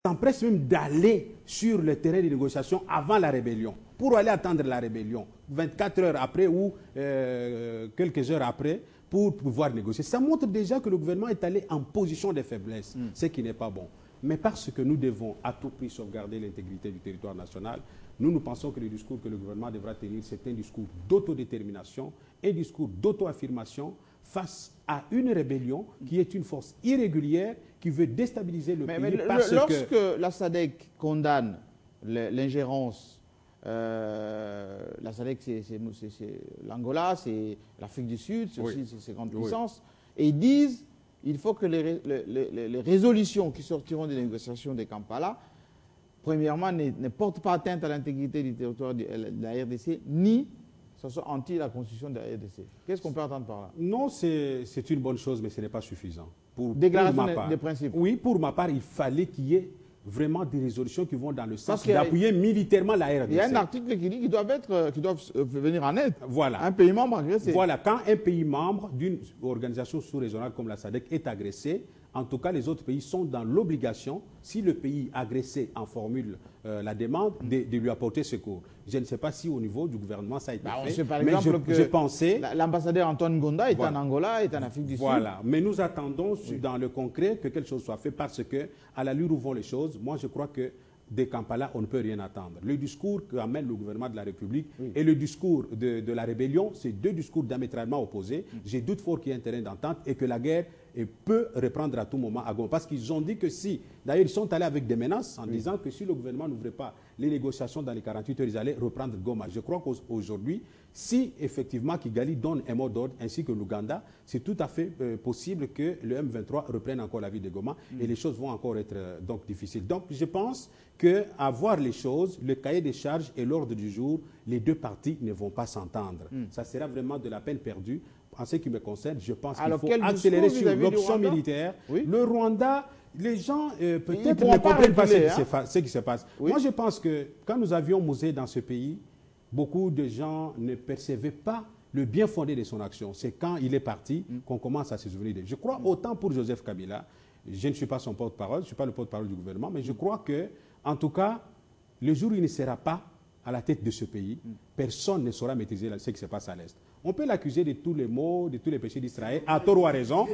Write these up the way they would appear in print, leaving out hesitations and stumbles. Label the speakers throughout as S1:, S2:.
S1: s'empresse même d'aller sur le terrain des négociations avant la rébellion, pour aller attendre la rébellion, 24 heures après ou quelques heures après, pour pouvoir négocier. Ça montre déjà que le gouvernement est allé en position de faiblesse, ce qui n'est pas bon. Mais parce que nous devons à tout prix sauvegarder l'intégrité du territoire national, nous pensons que le discours que le gouvernement devra tenir, c'est un discours d'autodétermination, un discours d'auto-affirmation face à une rébellion qui est une force irrégulière qui veut déstabiliser le pays.
S2: Lorsque la SADC condamne l'ingérence, la SADC c'est l'Angola, c'est l'Afrique du Sud, c'est aussi ces grandes puissances, et ils disent il faut que les résolutions qui sortiront des négociations de Kampala, premièrement, ne portent pas atteinte à l'intégrité du territoire de la RDC, ni ça soit anti la constitution de la RDC. Qu'est-ce qu'on peut entendre par là?
S1: Non, c'est une bonne chose, mais ce n'est pas suffisant.
S2: Déclaration des principes.
S1: Oui, pour ma part, il fallait qu'il y ait vraiment des résolutions qui vont dans le sens d'appuyer militairement la RDC.
S2: Il y a un article qui dit qu'ils doivent venir en aide.
S1: Voilà.
S2: Un pays membre agressé.
S1: Voilà, quand un pays membre d'une organisation sous-régionale comme la SADC est agressé, en tout cas, les autres pays sont dans l'obligation, si le pays agressé en formule la demande, de lui apporter secours. Je ne sais pas si au niveau du gouvernement ça a été fait.
S2: On sait par exemple que l'ambassadeur Antoine Gonda est en Angola, est en Afrique du Sud.
S1: Voilà, mais nous attendons dans le concret que quelque chose soit fait parce que, à l'allure où vont les choses, moi je crois que de Kampala, on ne peut rien attendre. Le discours qu'amène le gouvernement de la République et le discours de la rébellion, c'est deux discours diamétralement opposés. J'ai doute fort qu'il y ait un terrain d'entente et que la guerre peut reprendre à tout moment à Goma. Parce qu'ils ont dit que si, d'ailleurs ils sont allés avec des menaces en disant que si le gouvernement n'ouvrait pas les négociations dans les 48 heures, ils allaient reprendre Goma. Je crois qu'aujourd'hui, si effectivement Kigali donne un mot d'ordre ainsi que l'Ouganda, c'est tout à fait possible que le M23 reprenne encore la ville de Goma et les choses vont encore être donc difficiles. Donc je pense qu'à voir les choses, le cahier des charges et l'ordre du jour, les deux parties ne vont pas s'entendre. Ça sera vraiment de la peine perdue. En ce qui me concerne, je pense qu'il faut accélérer sur l'option militaire. Le Rwanda, les gens peut-être ne comprennent pas ce qui se passe. Moi, je pense que quand nous avions Mosé dans ce pays, beaucoup de gens ne percevaient pas le bien fondé de son action. C'est quand il est parti qu'on commence à se souvenir de. Je crois autant pour Joseph Kabila, je ne suis pas son porte-parole, je ne suis pas le porte-parole du gouvernement, mais je crois que, en tout cas, le jour où il ne sera pas à la tête de ce pays, personne ne saura maîtriser ce qui se passe à l'Est. On peut l'accuser de tous les maux, de tous les péchés d'Israël, à tort ou à raison.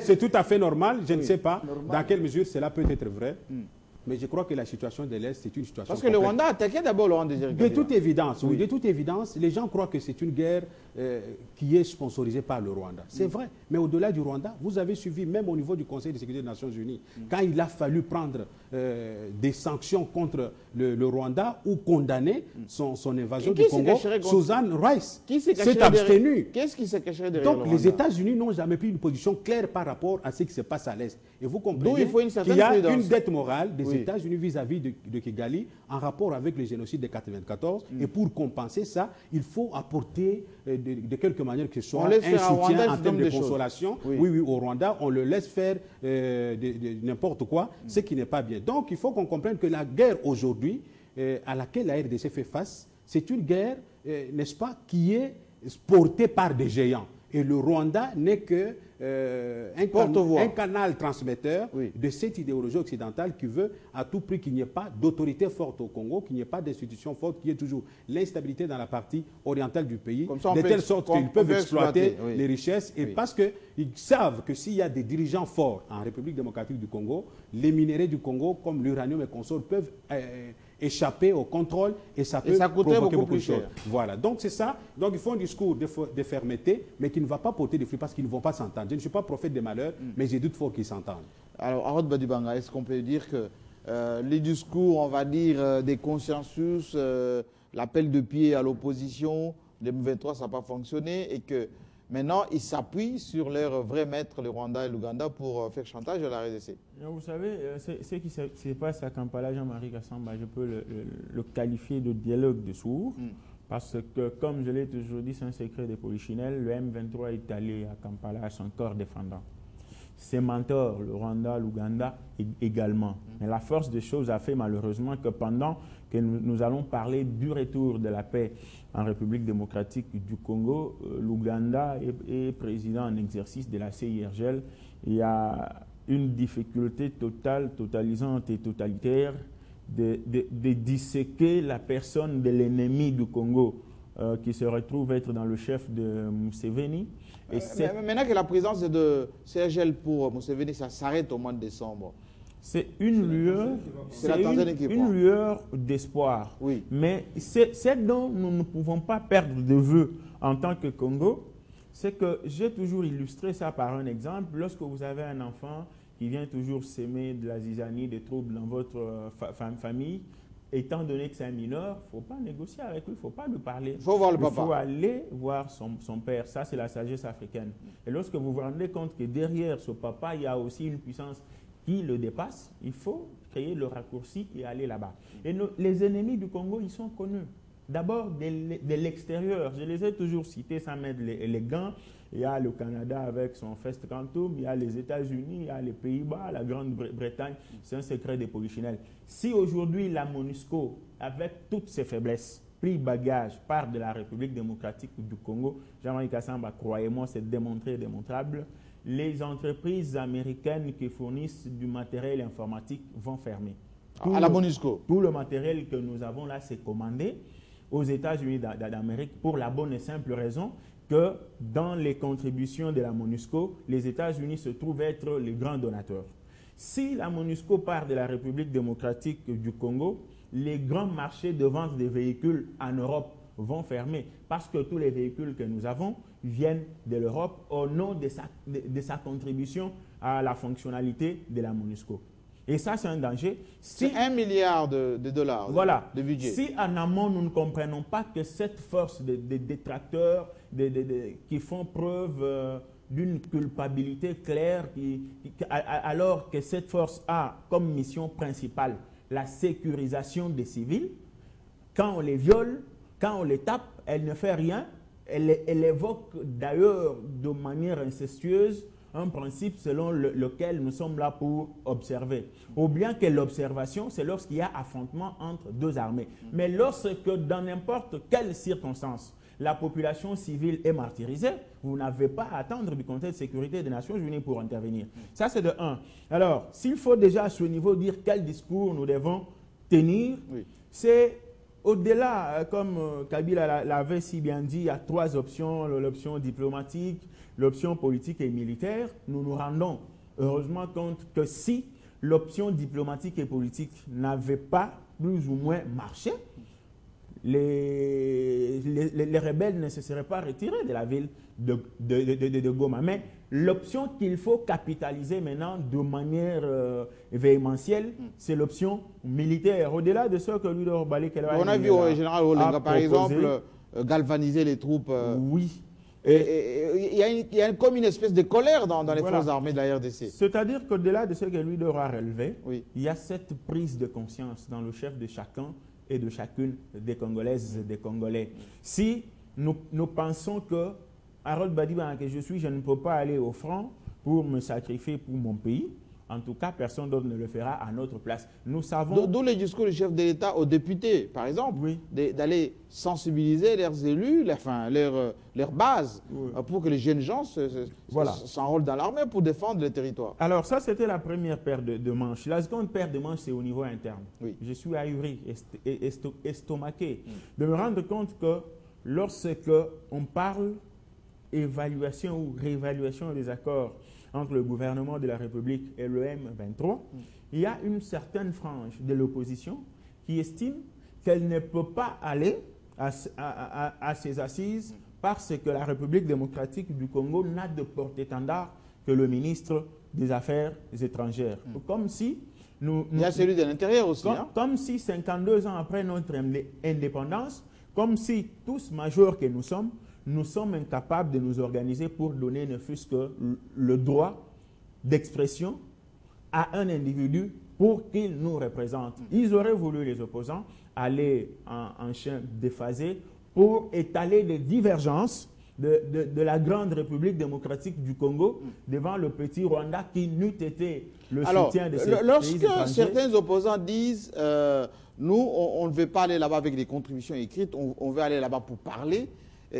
S1: C'est tout à fait normal. Je ne sais pas dans quelle mesure cela peut être vrai. Mais je crois que la situation de l'Est, c'est une situation
S2: Parce que le Rwanda attaquait d'abord le Rwanda.
S1: De toute évidence, oui. De toute évidence, les gens croient que c'est une guerre qui est sponsorisée par le Rwanda. C'est vrai. Mais au-delà du Rwanda, vous avez suivi, même au niveau du Conseil de sécurité des Nations Unies, quand il a fallu prendre des sanctions contre le Rwanda ou condamner son invasion du Congo, Susan Rice s'est abstenue.
S2: Qu'est-ce qui se cacherait derrière le
S1: Donc
S2: Rwanda?
S1: les États-Unis n'ont jamais pris une position claire par rapport à ce qui se passe à l'Est. Et vous comprenez qu'il y a une dette morale des États-Unis vis-à-vis de Kigali en rapport avec le génocide de 1994. Et pour compenser ça, il faut apporter de quelque manière que ce soit un soutien en termes de consolation. Oui, au Rwanda, on le laisse faire n'importe quoi, ce qui n'est pas bien. Donc il faut qu'on comprenne que la guerre aujourd'hui à laquelle la RDC fait face, c'est une guerre, n'est-ce pas, qui est portée par des géants. Et le Rwanda n'est que un canal transmetteur de cette idéologie occidentale qui veut à tout prix qu'il n'y ait pas d'autorité forte au Congo, qu'il n'y ait pas d'institution forte, qu'il y ait toujours l'instabilité dans la partie orientale du pays, de telle sorte qu'ils peuvent exploiter les richesses. Et parce qu'ils savent que s'il y a des dirigeants forts en République démocratique du Congo, les minéraux du Congo, comme l'uranium et consorts, peuvent échapper au contrôle et ça peut provoquer beaucoup de choses. Voilà, donc c'est ça. Donc il faut un discours de fermeté, mais qui ne va pas porter des fruits parce qu'ils ne vont pas s'entendre. Je ne suis pas prophète des malheurs, mais j'ai doute fort qu'ils s'entendent.
S2: Alors, Harold Badibanga, est-ce qu'on peut dire que les discours, on va dire, des consensus, l'appel de pied à l'opposition, le M23, ça n'a pas fonctionné et que maintenant, ils s'appuient sur leur vrai maître, le Rwanda et l'Ouganda, pour faire chantage à la RDC.
S3: Vous savez, ce qui se passe à Kampala, Jean-Marie Kassamba, je peux le qualifier de dialogue de sourds. Parce que, comme je l'ai toujours dit, c'est un secret de polichinelle, le M23 est allé à Kampala à son corps défendant. Ses mentors, le Rwanda, l'Ouganda également. Mais la force des choses a fait malheureusement que pendant que nous allons parler du retour de la paix en République démocratique du Congo, l'Ouganda est président en exercice de la CIRGL et a une difficulté totale, totalisante et totalitaire de disséquer la personne de l'ennemi du Congo qui se retrouve être dans le chef de Museveni. Et
S2: maintenant que la présence de CRGL pour Museveni, ça s'arrête au mois de décembre.
S3: C'est une lueur d'espoir.
S2: Oui.
S3: Mais c'est dont nous ne pouvons pas perdre de vue en tant que Congo, c'est que j'ai toujours illustré ça par un exemple. Lorsque vous avez un enfant qui vient toujours s'aimer de la zizanie, des troubles dans votre famille, étant donné que c'est un mineur, il ne faut pas négocier avec lui, il ne faut pas lui parler.
S2: Il faut voir le papa.
S3: Il faut aller voir son père. Ça, c'est la sagesse africaine. Et lorsque vous vous rendez compte que derrière ce papa, il y a aussi une puissance qui le dépasse, il faut créer le raccourci et aller là-bas. Et les ennemis du Congo, ils sont connus. D'abord, de l'extérieur. Je les ai toujours cités sans mettre les gants. Il y a le Canada avec son Fest Quantum, il y a les États-Unis, il y a les Pays-Bas, la Grande-Bretagne. C'est un secret des polichinelles. Si aujourd'hui la MONUSCO, avec toutes ses faiblesses, pris bagage, part de la République démocratique du Congo, Jean-Marie Kassamba, croyez-moi, c'est démontré et démontrable, les entreprises américaines qui fournissent du matériel informatique vont fermer.
S2: À la MONUSCO.
S3: Tout le matériel que nous avons là, c'est commandé aux États-Unis d'Amérique pour la bonne et simple raison que dans les contributions de la MONUSCO, les États-Unis se trouvent être les grands donateurs. Si la MONUSCO part de la République démocratique du Congo, les grands marchés de vente des véhicules en Europe vont fermer parce que tous les véhicules que nous avons viennent de l'Europe au nom de sa contribution à la fonctionnalité de la MONUSCO. Et ça, c'est un danger.
S2: C'est 1 milliard de dollars de budget.
S3: Si en amont, nous ne comprenons pas que cette force de détracteurs qui font preuve d'une culpabilité claire, alors que cette force a comme mission principale la sécurisation des civils, quand on les viole, quand on les tape, elle ne fait rien. Elle évoque d'ailleurs de manière incestueuse un principe selon lequel nous sommes là pour observer. Ou bien que l'observation, c'est lorsqu'il y a affrontement entre deux armées. Mais lorsque, dans n'importe quelle circonstance, la population civile est martyrisée, vous n'avez pas à attendre du Conseil de sécurité des Nations Unies pour intervenir. Ça, c'est de un. Alors, s'il faut déjà à ce niveau dire quel discours nous devons tenir, c'est au-delà, comme Kabila l'avait si bien dit, il y a 3 options, l'option diplomatique, l'option politique et militaire. Nous nous rendons heureusement compte que si l'option diplomatique et politique n'avait pas plus ou moins marché, les rebelles ne se seraient pas retirés de la ville de Goma. Mais l'option qu'il faut capitaliser maintenant de manière véhémentielle, c'est l'option militaire. Au-delà de ce que Ludo Balé-Kelwa
S2: on a vu au général Olenga, par exemple, galvaniser les troupes.
S3: Oui.
S2: Il y a comme une espèce de colère dans les forces armées de la RDC.
S3: C'est-à-dire qu'au-delà de ce que lui aura relevé, il y a cette prise de conscience dans le chef de chacun et de chacune des Congolaises et des Congolais. Si nous pensons que Harold Badiba, que je suis, je ne peux pas aller au front pour me sacrifier pour mon pays, en tout cas, personne d'autre ne le fera à notre place. Nous savons...
S2: D'où le discours du chef de l'État aux députés, par exemple, d'aller sensibiliser leurs élus, leurs bases, pour que les jeunes gens s'enrôlent dans l'armée pour défendre le territoire.
S3: Alors ça, c'était la première paire de manches. La seconde paire de manches, c'est au niveau interne. Je suis ahuri, estomaqué, de me rendre compte que lorsque on parle évaluation ou réévaluation des accords entre le gouvernement de la République et le M23, il y a une certaine frange de l'opposition qui estime qu'elle ne peut pas aller à ces assises parce que la République démocratique du Congo n'a de porte-étendard que le ministre des Affaires étrangères. Comme si
S2: il y a celui de l'intérieur aussi.
S3: Comme si 52 ans après notre indépendance, comme si tous majeurs que nous sommes incapables de nous organiser pour donner ne fût-ce que le droit d'expression à un individu pour qu'il nous représente. Ils auraient voulu, les opposants, aller en chien déphasé pour étaler des divergences de la grande République démocratique du Congo devant le petit Rwanda qui n'eût été le soutien de ces pays étrangers.
S2: Lorsque certains opposants disent nous, on ne veut pas aller là-bas avec des contributions écrites, on veut aller là-bas pour parler,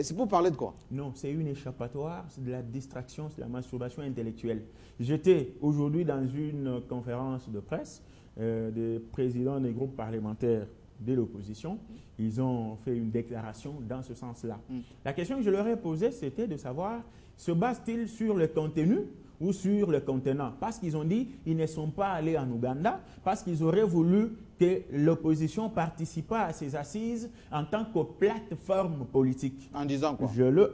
S2: C'est pour parler de quoi?
S3: Non, c'est une échappatoire, c'est de la distraction, c'est de la masturbation intellectuelle. J'étais aujourd'hui dans une conférence de presse des présidents des groupes parlementaires de l'opposition. Ils ont fait une déclaration dans ce sens-là. La question que je leur ai posée, c'était de savoir, se base-t-il sur le contenu ou sur le contenant? Parce qu'ils ont dit qu'ils ne sont pas allés en Ouganda, parce qu'ils auraient voulu que l'opposition participe à ces assises en tant que plateforme politique.
S2: En disant quoi?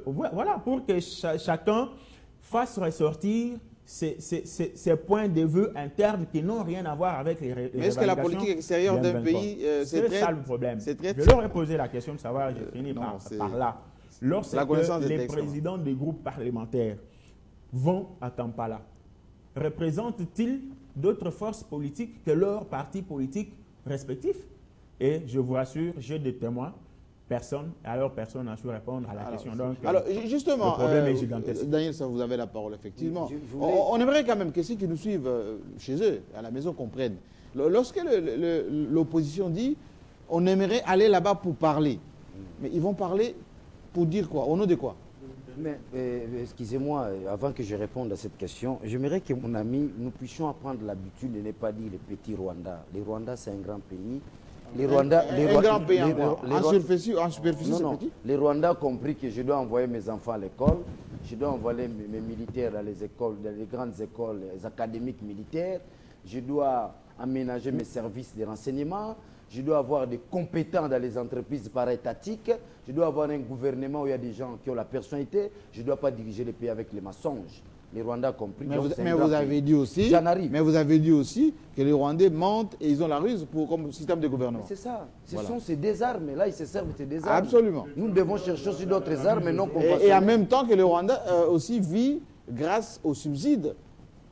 S3: Voilà, pour que chacun fasse ressortir ces points de vue internes qui n'ont rien à voir avec les
S2: Mais est-ce que la politique extérieure d'un pays,
S3: c'est ça le problème. Je leur ai posé la question de savoir, j'ai fini par là. Lorsque les présidents des groupes parlementaires vont à Kampala, représentent-ils d'autres forces politiques que leurs partis politiques respectifs? Et je vous rassure, j'ai des témoins. Personne n'a su répondre à la question. Donc,
S2: alors justement,
S3: le problème est gigantesque.
S2: Daniel, ça vous avez la parole, effectivement. On aimerait quand même que ceux qui nous suivent chez eux, à la maison, comprennent. Lorsque l'opposition dit on aimerait aller là-bas pour parler, mais ils vont parler pour dire quoi? Au nom de quoi?
S4: Mais excusez-moi, avant que je réponde à cette question, j'aimerais que mon ami, nous puissions apprendre l'habitude de ne pas dire le petit Rwanda. Le Rwanda, c'est un grand pays. Les Rwandais,
S2: un grand pays en superficie, c'est petit.
S4: Les Rwandais ont compris que je dois envoyer mes enfants à l'école, je dois envoyer mes militaires dans les écoles, dans les grandes écoles les académiques militaires, je dois aménager mes services de renseignement, je dois avoir des compétents dans les entreprises para-étatiques, je dois avoir un gouvernement où il y a des gens qui ont la personnalité, je ne dois pas diriger les pays avec les mensonges. Les Rwandais ont compris.
S2: Mais vous avez dit aussi, que les Rwandais mentent et ils ont la ruse comme système de gouvernement.
S4: C'est ça. C'est des armes. Là, ils se servent de des armes.
S2: Absolument.
S4: Nous devons chercher aussi d'autres armes non conventionnelles.
S2: Et en même temps que le Rwanda aussi vit grâce aux subsides.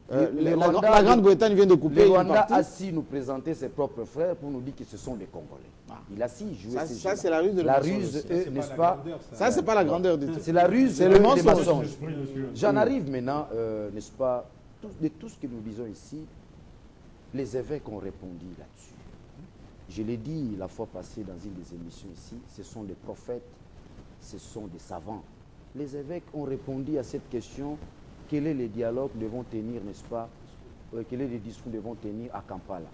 S2: La Grande-Bretagne vient de couper
S4: le Rwanda a si nous présenter ses propres frères pour nous dire que ce sont les Congolais. Il a si joué ces
S2: ça, c'est la ruse de
S4: la ruse, n'est-ce pas?
S2: Ça, c'est pas la grandeur du tout.
S4: C'est la ruse,
S2: c'est le
S4: mensonge. J'en arrive maintenant, n'est-ce pas, de tout ce que nous disons ici, les évêques ont répondu là-dessus. Je l'ai dit la fois passée dans une des émissions ici, ce sont des prophètes, ce sont des savants. Les évêques ont répondu à cette question. Quel est le dialogue que devons tenir, n'est-ce pas? Quel est le discours que devons tenir à Kampala?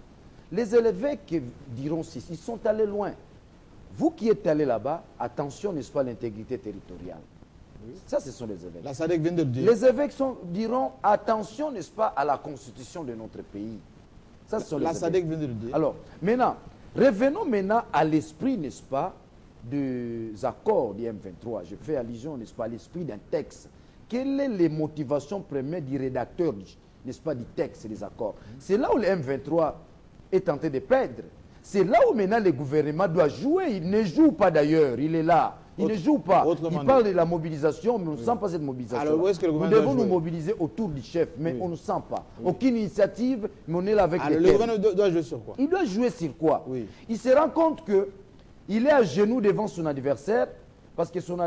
S4: Les évêques diront ceci, ils sont allés loin. Vous qui êtes allés là-bas, attention, n'est-ce pas, à l'intégrité territoriale. Oui. Ça, ce sont les évêques.
S2: La SADC vient de le dire.
S4: Les évêques diront attention, n'est-ce pas, à la constitution de notre pays. Ça, ce sont les évêques.
S2: La SADC vient de le dire.
S4: Alors, maintenant, revenons maintenant à l'esprit, n'est-ce pas, des accords du M23. Je fais allusion, n'est-ce pas, à l'esprit d'un texte. Quelles sont les motivations premières du rédacteur, n'est-ce pas, du texte des accords? C'est là où le M23 est tenté de perdre. C'est là où maintenant le gouvernement doit jouer. Il ne joue pas d'ailleurs, il est là. Il ne joue pas. Il parle de la mobilisation, mais on ne sent pas cette mobilisation.
S2: Alors, où est-ce que le
S4: nous
S2: gouvernement
S4: devons nous mobiliser autour du chef, mais on ne sent pas. Aucune initiative, mais on est là avec les
S2: le gouvernement doit jouer sur quoi?
S4: Il doit jouer sur quoi? Il se rend compte qu'il est à genoux devant son adversaire, parce que son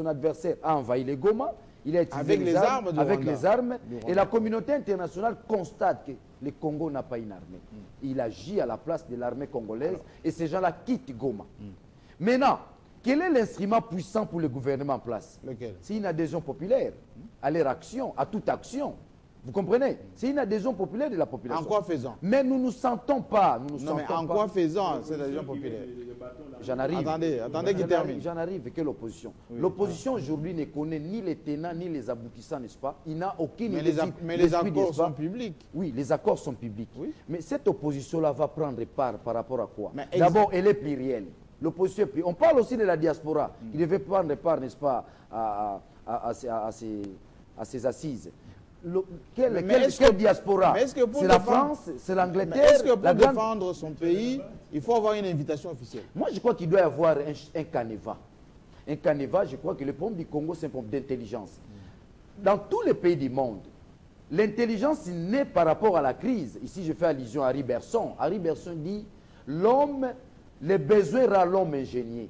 S4: adversaire a envahi les Goma, il a utilisé les armes, et la communauté internationale constate que le Congo n'a pas une armée. Il agit à la place de l'armée congolaise et ces gens-là quittent Goma. Maintenant, quel est l'instrument puissant pour le gouvernement en place? C'est une adhésion populaire à leur action, à toute action. Vous comprenez? C'est une adhésion populaire de la population.
S2: En quoi faisant?
S4: Mais nous ne nous sentons pas.
S2: En quoi faisant cette adhésion populaire?
S4: J'en arrive.
S2: Attendez qu'il termine.
S4: J'en arrive avec l'opposition. L'opposition aujourd'hui ne connaît ni les tenants ni les aboutissants, n'est-ce pas? Il n'a aucune idée.
S2: Mais les accords sont publics.
S4: Oui, les accords sont publics. Mais cette opposition-là va prendre part par rapport à quoi? D'abord, elle est plurielle. L'opposition est plurielle. On parle aussi de la diaspora. Il devait prendre part, n'est-ce pas, à ces assises. Quelle diaspora? C'est la France, c'est l'Angleterre.
S2: Est-ce que pour défendre son pays, il faut avoir une invitation officielle?
S4: Moi, je crois qu'il doit y avoir un canevas. Un canevas, je crois que le problème du Congo, c'est un problème d'intelligence. Dans tous les pays du monde, l'intelligence naît par rapport à la crise. Ici, je fais allusion à Henri Bergson. Henri Bergson dit l'homme, les besoins rend l'homme ingénieux.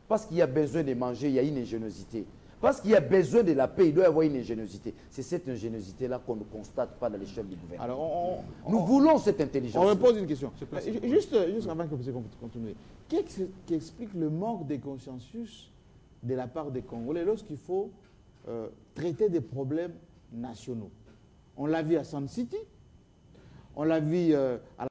S4: Parce qu'il y a besoin de manger, il y a une ingéniosité. Parce qu'il y a besoin de la paix, il doit y avoir une ingéniosité. C'est cette ingéniosité-là qu'on ne constate pas dans les chefs du gouvernement. Alors nous voulons cette intelligence.
S2: On me pose une question. Juste avant que vous continuiez. Qu'est-ce qui explique le manque de consensus de la part des Congolais lorsqu'il faut traiter des problèmes nationaux. On l'a vu à Sun City, on l'a vu à